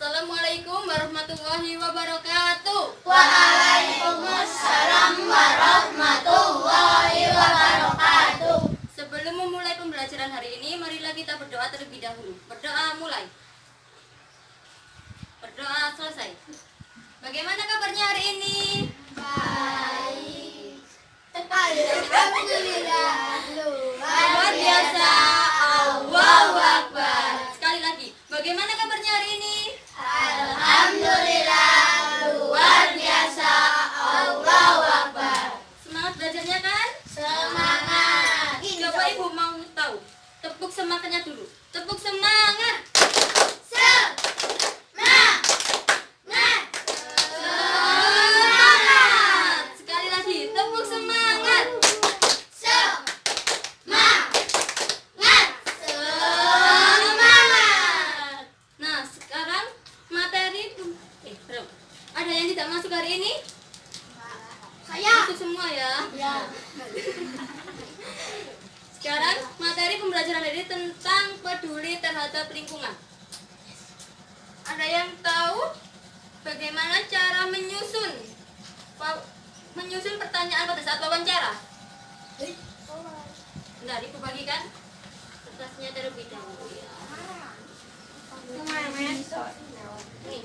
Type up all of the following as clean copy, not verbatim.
Assalamualaikum warahmatullahi wabarakatuh. Waalaikumsalam warahmatullahi wabarakatuh. Sebelum memulai pembelajaran hari ini, marilah kita berdoa terlebih dahulu. Berdoa mulai. Berdoa selesai. Bagaimana kabarnya hari ini? Baik. Alhamdulillah. Luar biasa. Allahu Akbar. Sekali lagi. Bagaimana kabarnya hari ini? Alhamdulillah. Luar biasa. Allahu Akbar. Semangat belajarnya kan? Semangat. Coba ibu mau tahu. Tepuk semangatnya dulu. Tepuk semangat. Semangat. Semangat. Sekali lagi. Tepuk semangat. Semangat. Semangat. Nah, sekarang materi belum. Ada yang tidak masuk hari ini? Saya. Masuk semua ya. Ya. Sekarang materi pembelajaran hari ini tentang peduli terhadap lingkungan. Ada yang tahu bagaimana cara menyusun pertanyaan pada saat wawancara? Bentar, ibu bagikan kertasnya terlebih dahulu ya. Nih.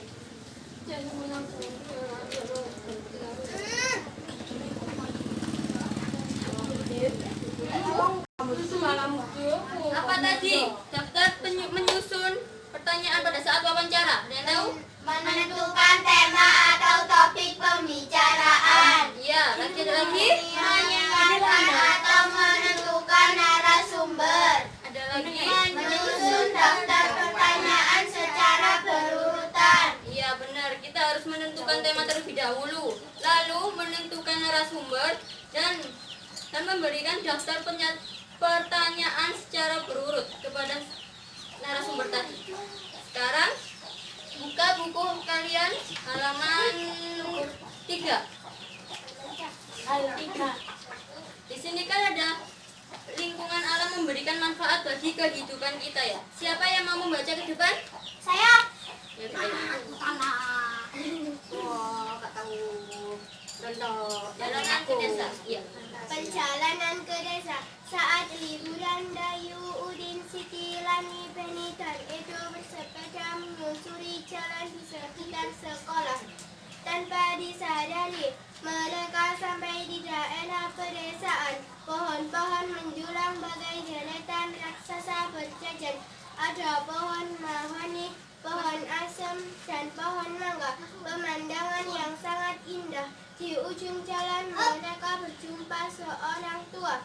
Apa tadi? Daftar menyusun pertanyaan pada saat wawancara. Ada yang tahu? Menentukan tema atau topik pembicaraan. Iya, lagi ada lagi? Menyiapkan atau menentukan narasumber. Ada lagi? Menyusun daftar pertanyaan secara berurutan. Iya, benar. Kita harus menentukan tema terlebih dahulu, lalu menentukan narasumber dan memberikan daftar pertanyaan secara berurut kepada narasumber tadi. Sekarang buka buku kalian halaman 3. Di sini kan ada lingkungan alam memberikan manfaat bagi kehidupan kita ya. Siapa yang mau membaca ke depan? Saya. Ya, wah, nggak tahu. Jalanan ke desa. Iya. Perjalanan ke desa. Saat liburan Dayu, Udin, Siti, Lani, Beni, dan Edo bersepeda menyusuri jalan di sekitar sekolah. Tanpa disadari, mereka sampai di daerah pedesaan. Pohon-pohon menjulang bagai deretan raksasa berjajar. Ada pohon mahoni, pohon asem, dan pohon mangga. Pemandangan yang sangat indah. Di ujung jalan mereka berjumpa seorang tua.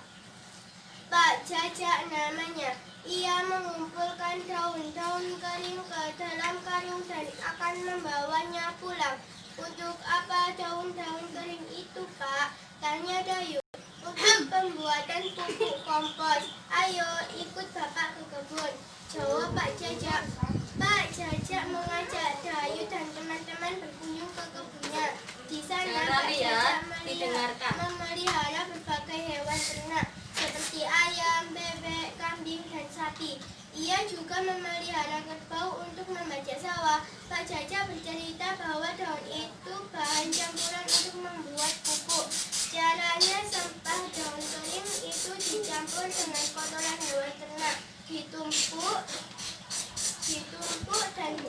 Pak Jajak namanya. Ia mengumpulkan daun-daun kering ke dalam karung dan akan membawanya pulang. Untuk apa daun-daun kering itu, Pak? Tanya Dayu. Untuk pembuatan pupuk kompos. Ayo ikut Bapak ke kebun, jawab Pak Jajak. Pak Jajak mengajak Dayu dan teman-teman berkunjung ke kebunnya. Di sana Pak Jajak memelihara berbagai hewan ternak seperti ayam, bebek, kambing, dan sapi. Ia juga memelihara kerbau untuk membajak sawah. Pak Jajak bercerita bahwa daun itu bahan campuran untuk membuat pupuk. Caranya sampah daun kering itu dicampur dengan kotoran hewan ternak, ditumpuk dan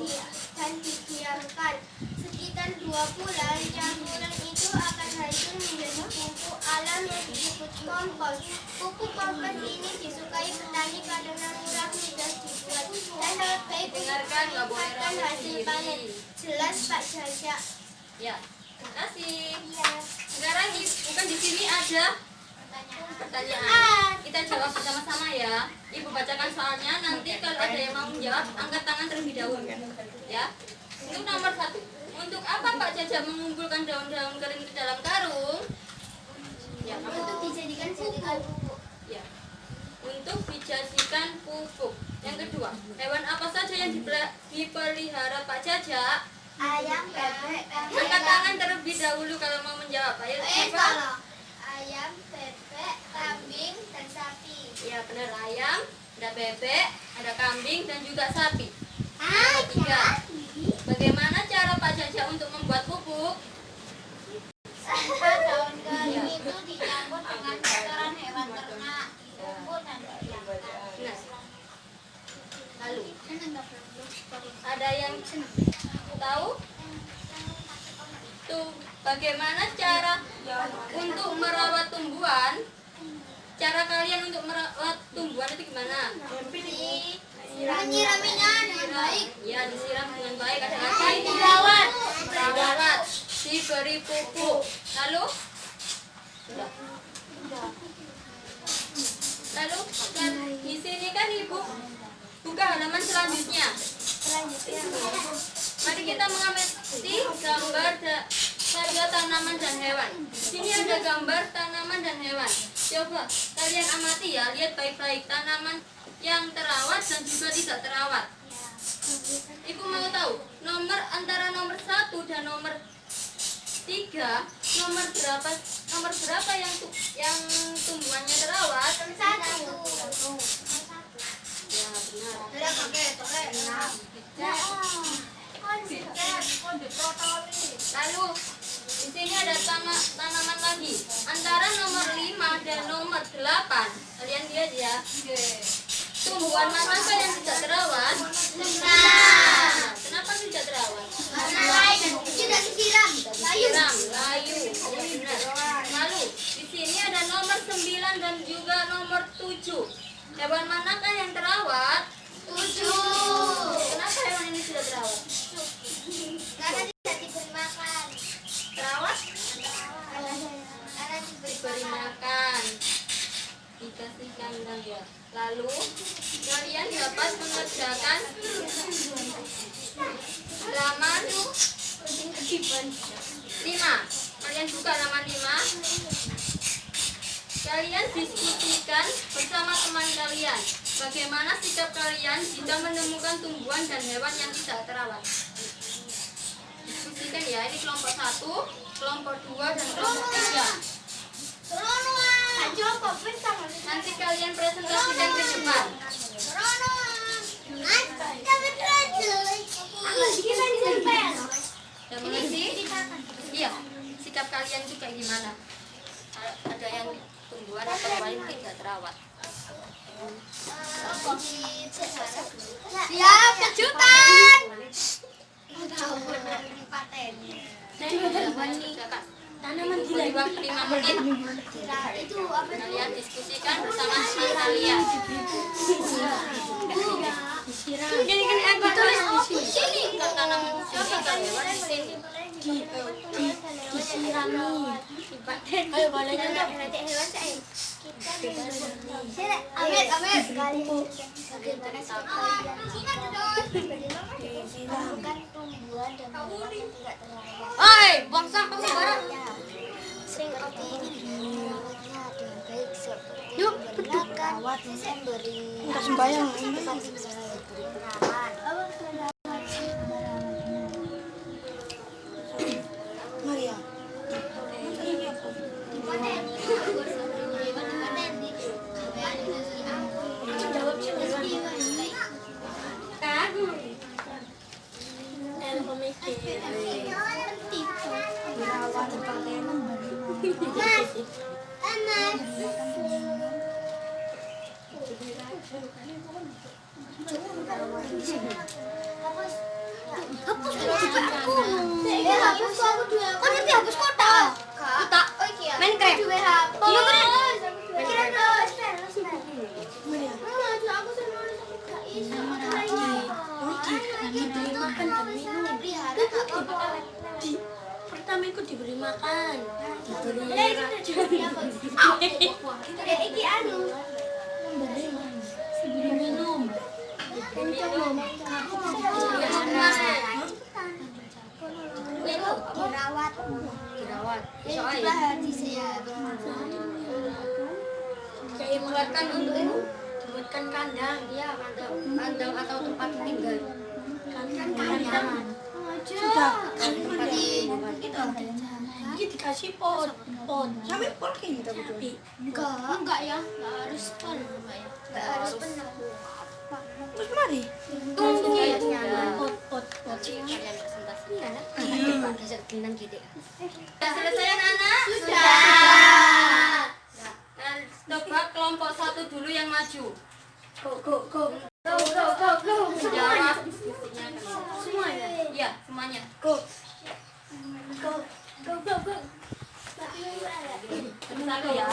didiamkan. Sekitar 2 bulan, campuran itu akan hancur menjadi pupuk alam yang disebut kompos. Pupuk kompos ini disukai petani karena murah, mudah dibuat, dan sangat baik untuk meningkatkan hasil panen. Jelas Pak Jajak. Ya, terima kasih. Iya. Sekarang bukan di sini ada pertanyaan. Kita jawab bersama-sama ya. Ibu bacakan soalnya. Nanti kalau ada yang mau menjawab, angkat tangan terlebih dahulu. Ya. Untuk nomor 1. Untuk apa Pak Jajak mengumpulkan daun-daun kering di dalam karung? Ya, Untuk dijadikan pupuk. Ya. Untuk dijadikan pupuk. Yang kedua, hewan apa saja yang dipelihara Pak Jajak? Ayam, bebek, Angkat tangan terlebih dahulu kalau mau menjawab. Ayo, siapa? ayam, bebek, kambing, dan sapi. Ya, benar, ayam, ada bebek, ada kambing dan juga sapi. Ayam. Bagaimana buat pupuk. Daun kering itu dicampur dengan kotoran hewan ternak, rumput dan Nah, lalu ada yang tahu tuh bagaimana cara untuk merawat tumbuhan? Cara kalian untuk merawat tumbuhan itu gimana? menyiraminya dengan baik. Ya, disiram dengan baik. Ada lagi Dirawat. merawat, diberi pupuk. Lalu lalu dan di sini kan ibu buka halaman selanjutnya. Mari kita mengamati gambar harga tanaman dan hewan. Di sini ada gambar tanaman dan hewan. Coba kalian amati ya, lihat baik-baik tanaman yang terawat dan juga tidak terawat. Ibu mau tahu nomor antara nomor 1 dan nomor 3, nomor berapa yang tumbuhannya terawat? Satu. Ya, benar. Lalu di sini ada tanaman lagi antara nomor 5 dan nomor 8. Kalian lihat ya. Tumbuhan manakah yang tidak terawat? Nah, Kenapa tidak terawat? tidak disiram. Siram, layu. Benar. Lalu di sini ada nomor 9 dan juga nomor 7. Hewan manakah yang terawat? 7. Kenapa hewan ini tidak terawat? Karena tidak diberi makan. Terawat? Karena Diberi makan. Dikasih kandang ya. Lalu kalian dapat mengerjakan halaman 5. Kalian buka halaman 5. Kalian diskusikan bersama teman kalian bagaimana sikap kalian jika menemukan tumbuhan dan hewan yang tidak terawat. Diskusikan ya, ini kelompok 1, kelompok 2 dan kelompok 3. Nanti kalian presentasikan ke depan. Udah mengerti? Iya. Sikap kalian itu kayak gimana? Ada yang tumbuhan atau hewan yang tidak terawat. Siap, kejutan. Tanaman beri waktu 5 menit. Itu apa? Kalian diskusikan bersama teman kalian. Jadi kan aku tulis di sini. Bukan tanaman di sini, bukan hewan di sini. Disirami. Ayo boleh juga. Amit. Oi, buang sampah sembarang. Yuk, beduk. Memberi. Enggak sembayang. Maria. Hapus aku ngerti hapus kota. Kota. Minecraft. Pertama ikut diberi makan, diberi Iki anu. diberi minum, Dirawat. Soalnya kayak buatkan untuk buatkan kandang, iya kandang atau tempat tinggal. kandang. Sudah. Ini dikasih pot. Sampai pot kayak gitu. Enggak ya. Enggak harus pon. Enggak harus penuh. Terus mari. Tunggu ya. Pot. Kalian presentasikan. Sudah selesai anak-anak? Sudah. Nah, coba kelompok 1 dulu yang maju. Go. Jawab. Semuanya. Iya, semuanya. Go. Satu ya.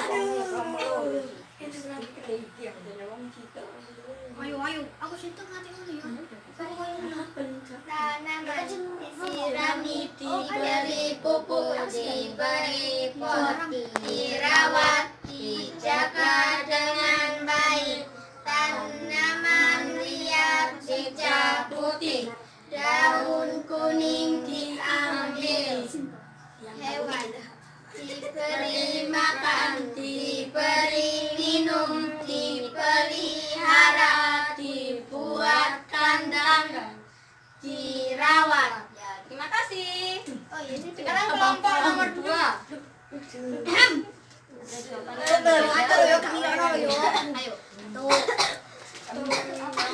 Ayo, aku situ ngerti ngono ya. Tanaman disirami, diberi pupuk, diberi pot, dirawat, dijaga dengan baik. Tanaman liar dicabuti, daun kuning diambil. Hewan diberi makan, diberi minum, dipelihara, dibuat kandang, dirawat. Terima kasih. Oh iya, Sekarang kelompok nomor 2. Ayo. Kamu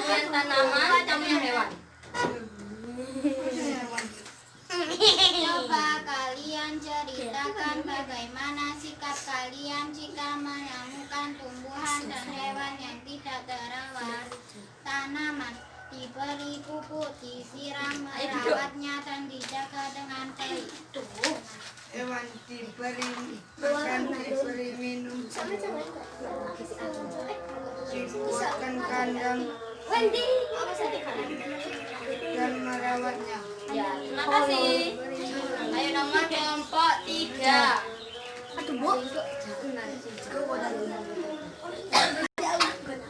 yang tanaman, kamu yang hewan. Coba kalian ceritakan bagaimana sikap kalian jika menemukan tumbuhan dan hewan yang tidak terawat. Tanaman diberi pupuk, disiram, merawatnya dan dijaga dengan baik. Hewan diberi makan, diberi minum, dibuatkan kandang dan merawatnya. Ya, terima kasih. Ayo nomor kelompok 3.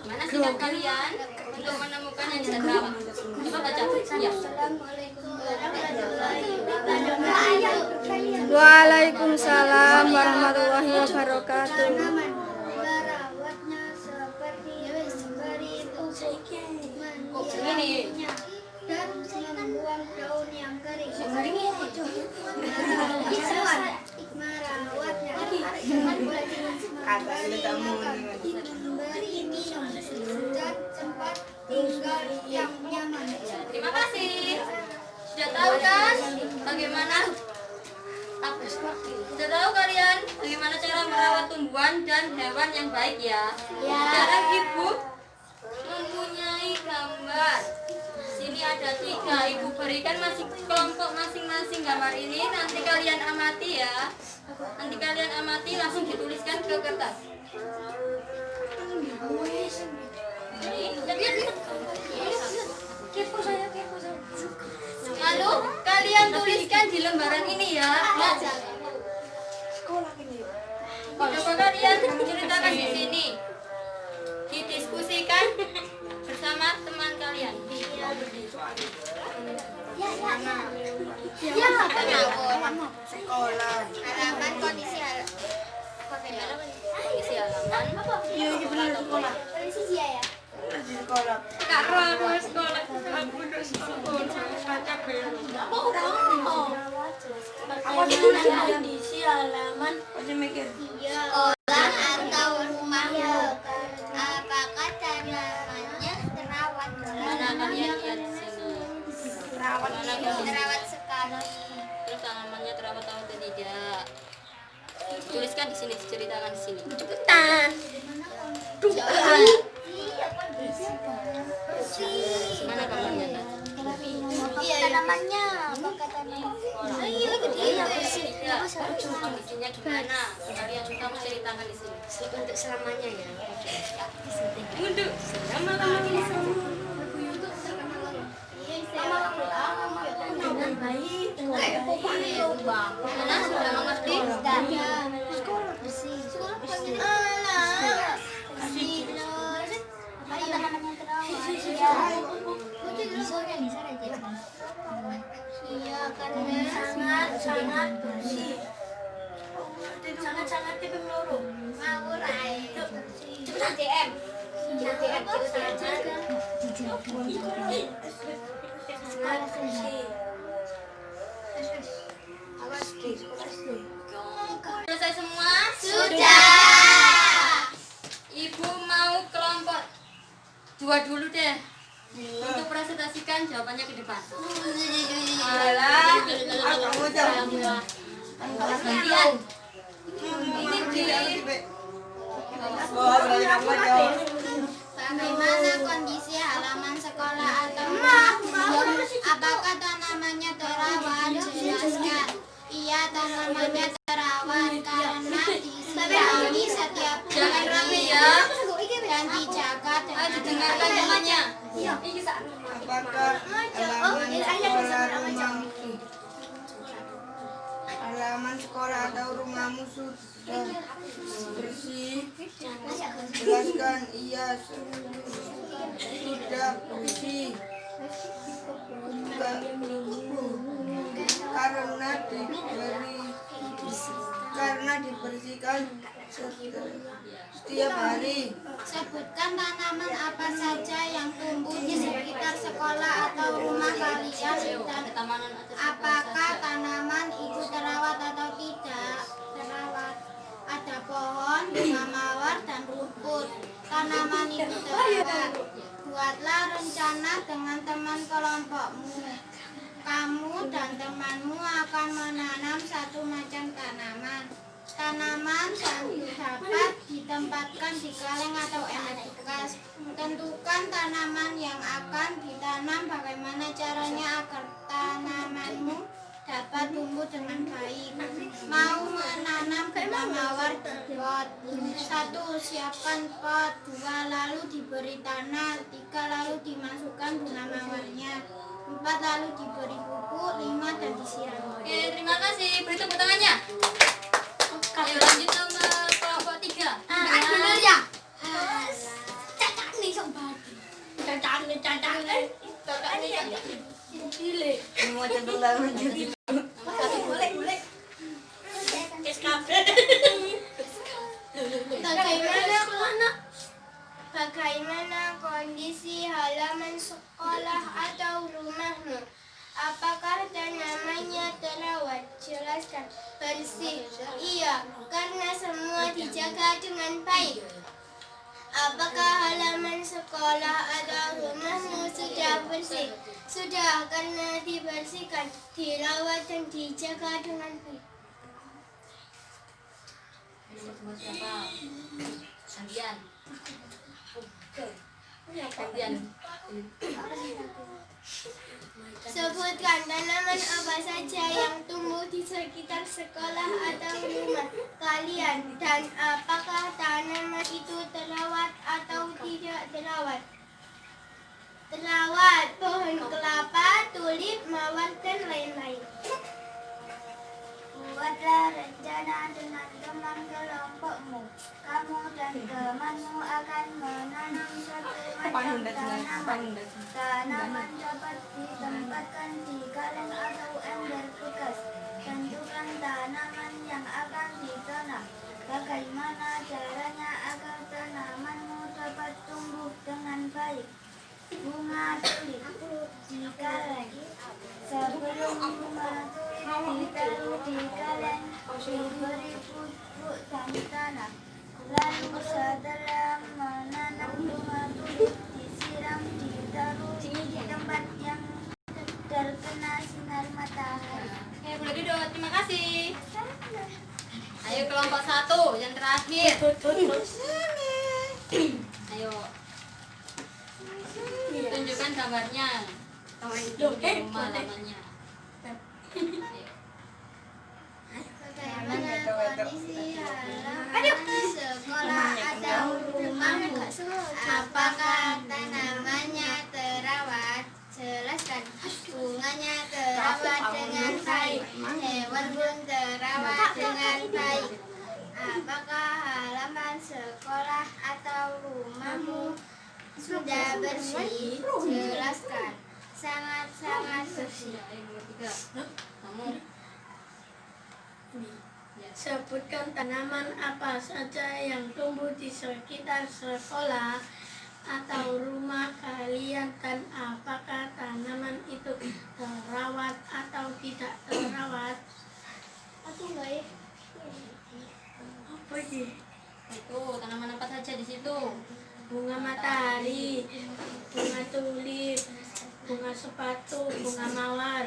Mana sikap kalian untuk menemukan yang tidak terawat? Coba baca. Ya. Waalaikumsalam warahmatullahi wabarakatuh. Merawatnya seperti memberi pupuk, menyiramnya, dan membuang daun yang kering. Merawatnya, memberi minum, dan tempat tinggal yang nyaman. Terima kasih. Sudah tahu kan bagaimana? Sudah tahu kalian bagaimana cara merawat tumbuhan dan hewan yang baik ya? Sekarang ibu mempunyai gambar. Sini ada 3. Ibu berikan kelompok masing-masing gambar ini. Nanti kalian amati ya. Nanti kalian amati langsung dituliskan ke kertas. Lalu kalian tuliskan di lembaran ini ya. Coba kalian ceritakan di sini. Didiskusikan bersama teman kalian. Sekolah. Halaman kondisi Kondisi halaman. Iya, benar sekolah. kondisi dia ya. Di sekolah. Kak Rono sekolah. Aku udah sekolah. Baca Aku di kondisi halaman. Masih mikir. Sekolah atau rumahmu, apakah tanamannya terawat? Mana kalian lihat di sini? Perawat. Mana kalian? Terawat sekali. Terus tanamannya terawat atau tidak? Tuliskan di sini, diceritakan di sini. Cepetan. Mana gambarnya tadi? Tanamannya, apakah tanamannya? Iya, bersih. Ya, kondisinya gimana? Kalian juga menceritakan di sini. Untuk selamanya ya. Untuk selama-lamanya. Dengan baik. Mana sudah mengerti? Sekolah bersih. Sekolah tanamannya terawat. Iya, karena sangat bersih. Sangat-sangat tipe loro. Ngawur aja. Cepetan DM. Selesai semua? Sudah. Ibu mau kelompok 2 dulu deh. Untuk presentasi konsultasikan jawabannya ke depan. Alah, aku jawab. Gantian. Ini di Oh, berarti aku jawab. Bagaimana kondisi halaman sekolah atau rumah? Apakah tanamannya terawat? Jelaskan. Iya, tanamannya terawat karena disirami setiap jangan hari rame ya. dan dijaga Ayo dengan didengarkan semuanya. Apakah halaman sekolah atau rumahmu sudah bersih? Jelaskan. Iya, sudah bersih. Karena dibersihkan setiap hari. Sebutkan tanaman apa saja yang tumbuh di sekitar sekolah atau rumah kalian dan apakah tanaman itu terawat atau tidak terawat. Ada pohon, bunga mawar, dan rumput. Tanaman itu terawat. Buatlah rencana dengan teman kelompokmu. Kamu dan temanmu akan menanam satu macam tanaman. Tanaman dapat ditempatkan di kaleng atau ember bekas. Tentukan tanaman yang akan ditanam, bagaimana caranya agar tanamanmu dapat tumbuh dengan baik. Mau menanam bunga mawar di pot. 1. Siapkan pot. 2. Lalu diberi tanah. 3. Lalu dimasukkan bunga mawarnya. 4. Lalu diberi pupuk. 5. Dan disiram. Oke, terima kasih. Beri tepuk tangannya. Ayo lanjut nomor kelompok 3. ya. Cacat nih sobat. Cacat nih. Gile. Mau cenderung lanjut. Boleh. Bagaimana kondisi halaman sekolah atau rumahmu? Apakah tanamannya terawat? Jelaskan. Bersih. Iya, karena semua dijaga dengan baik. Apakah halaman sekolah atau rumahmu sudah bersih? Sudah, karena dibersihkan, dirawat, dan dijaga dengan baik. Siapa? Gantian. Gantian. Sebutkan tanaman apa saja yang tumbuh di sekitar sekolah atau rumah kalian dan apakah tanaman itu terawat atau tidak terawat. Terawat, pohon kelapa, tulip, mawar, dan lain-lain. Buatlah rencana dengan teman kelompokmu. Kamu dan temanmu akan menanam satu macam tanaman. Tanaman dapat ditempatkan di kaleng atau ember bekas. Tentukan tanaman yang akan ditanam. Bagaimana caranya agar tanamanmu dapat tumbuh dengan baik. Bunga tulip di kaleng. Sebelum bunga tulip ditaruh di kaleng, diberi pupuk dan tanah. Lalu setelah menanam bunga tulip, disiram, ditaruh di tempat yang terkena sinar matahari. Oke, boleh duduk. Terima kasih. Ayo kelompok 1 yang terakhir. Ayo. Tunjukkan gambarnya. Di rumah halamannya. Ayo. Bagaimana kondisi halaman sekolah atau rumahmu? Apakah tanamannya terawat? Jelaskan. Bunganya terawat dengan baik. Hewan pun terawat dengan baik. Apakah halaman sekolah atau rumahmu sudah bersih? Jelaskan. Sangat-sangat bersih. Ayo nomor 3. Kamu. Ya. Sebutkan tanaman apa saja yang tumbuh di sekitar sekolah atau rumah kalian dan apakah tanaman itu terawat atau tidak terawat. Aku enggak ya. Apa ini? Itu tanaman apa saja di situ? Bunga matahari, bunga tulip, bunga sepatu bunga mawar.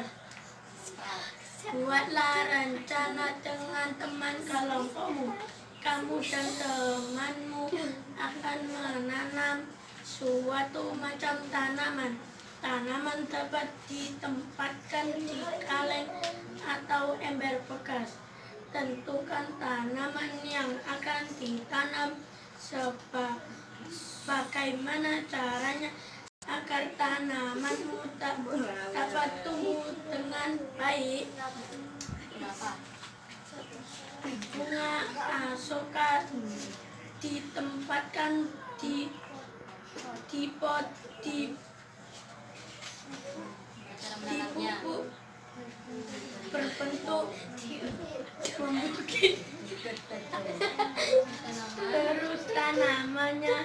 Buatlah rencana dengan teman kelompokmu. Kamu dan temanmu akan menanam suatu macam tanaman. Tanaman dapat ditempatkan di kaleng atau ember bekas. Tentukan tanaman yang akan ditanam bagaimana caranya agar tanamanmu dapat tumbuh dengan baik. Bunga asoka ditempatkan di pot di pupuk berbentuk membukit. Terus tanamannya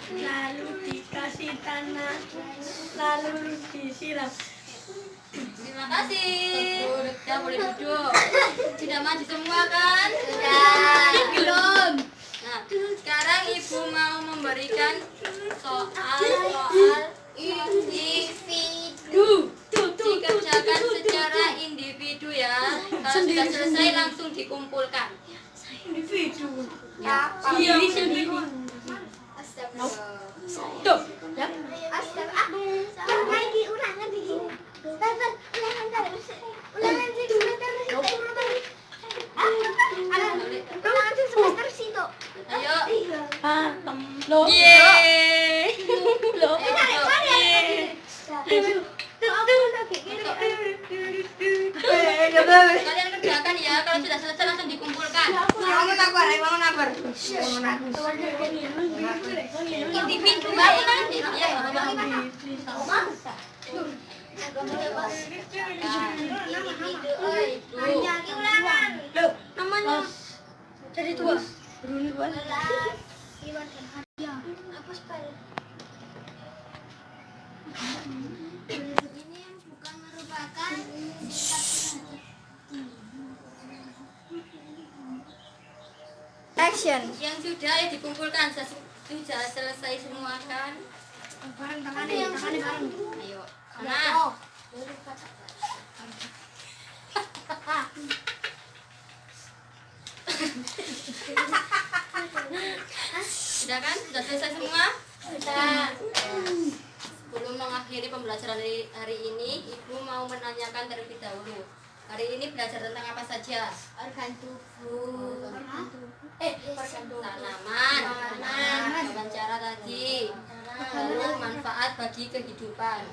lalu dikasih tanah, lalu disiram. Terima kasih. Ya boleh duduk. Sudah maju semua kan? Belum. Nah, sekarang ibu mau memberikan soal individu. Dikerjakan secara individu ya. Kalau sudah selesai langsung dikumpulkan. Individu. Ya, Sendiri. Tuh. Ya. Lagi ulangan begini. Ulangan semester situ. Ayo. Lo. Yeay. Lo. Kalian kerjakan ya. Kalau sudah selesai langsung dikumpulkan. Bangun nabar, bangun nabar. Individu ya. Ya, Lagi ulangan. Namanya jadi tua. Ini yang bukan merupakan Action. yang sudah ya dikumpulkan. Sudah selesai semua kan? tangannya bareng. Ayo. Nah. Sudah kan? Sudah selesai semua? Sudah. Sebelum mengakhiri pembelajaran hari ini, Ibu mau menanyakan terlebih dahulu. Hari ini belajar tentang apa saja? Organ tubuh. Tanaman, wawancara tadi, lalu manfaat bagi kehidupan.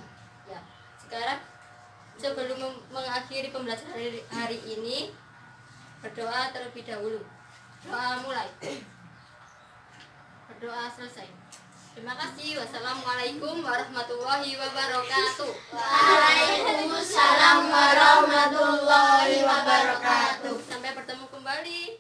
Ya, sekarang sebelum mengakhiri pembelajaran hari ini, berdoa terlebih dahulu. Doa mulai. Berdoa selesai. Terima kasih. Wassalamualaikum warahmatullahi wabarakatuh. Waalaikumsalam warahmatullahi wabarakatuh. Sampai bertemu kembali.